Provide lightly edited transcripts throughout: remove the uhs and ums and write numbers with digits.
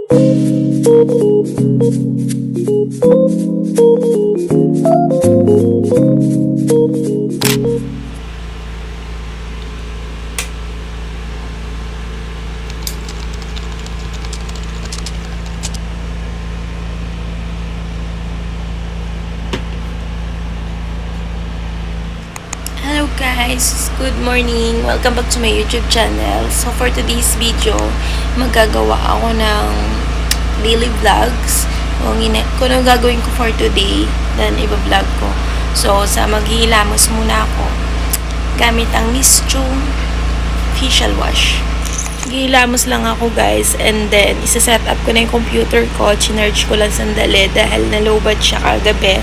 Hello guys! Good morning! Welcome back to my YouTube channel. So for today's video, magagawa ako ng daily vlogs. Kung ano gagawin ko for today, then iba-vlog ko. So maghihilamos muna ako gamit ang Miss Chum facial wash. Gihilamos lang ako guys, and then isa-set up ko na yung computer ko. Chinarge ko lang sandali dahil nalobad siya kagabi.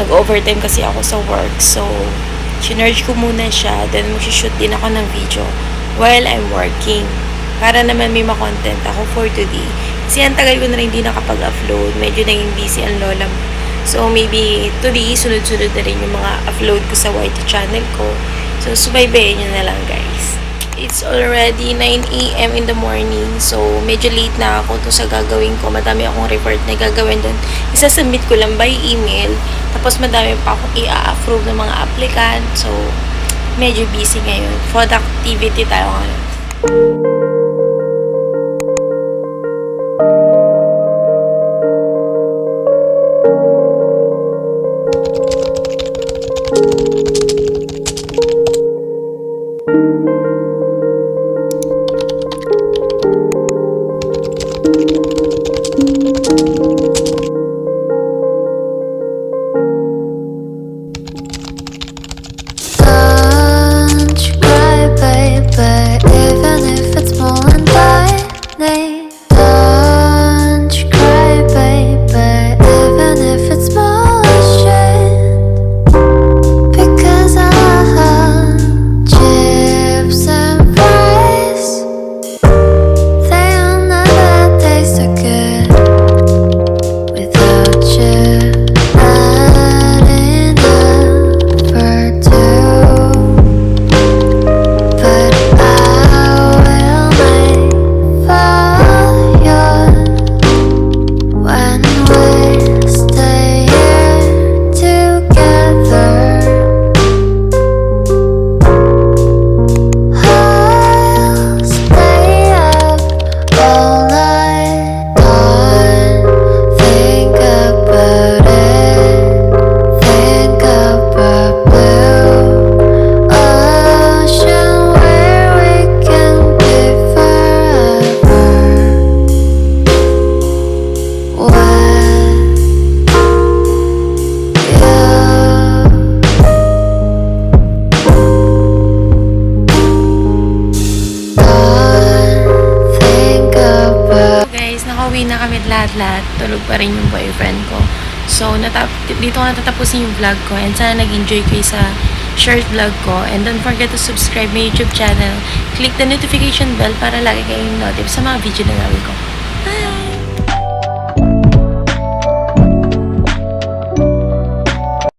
Nag-overtime kasi ako sa work. So chinarge ko muna siya, then mag-shoot din ako ng video while I'm working. Para naman may ma-content ako for today. Kasi ang tagal ko na rin hindi nakapag-upload. Medyo naging busy ang lola mo. So maybe today, sunod-sunod na rin yung mga upload ko sa YT channel ko. So subaybayin nyo na lang guys. It's already 9 AM in the morning. So medyo late na ako to sa gagawin ko. Madami akong report na gagawin doon. Isasubmit ko lang by email. Tapos madami pa akong i-approve ng mga applicant. So, medyo busy ngayon. Productivity tayo ngayon. Nakauwi na kami lahat-lahat. Tulog pa rin yung boyfriend ko. So, dito ko natatapusin yung vlog ko. And sana nag-enjoy kayo sa short vlog ko. And don't forget to subscribe my YouTube channel. Click the notification bell para lagi kayong notif sa mga video na gawin ko.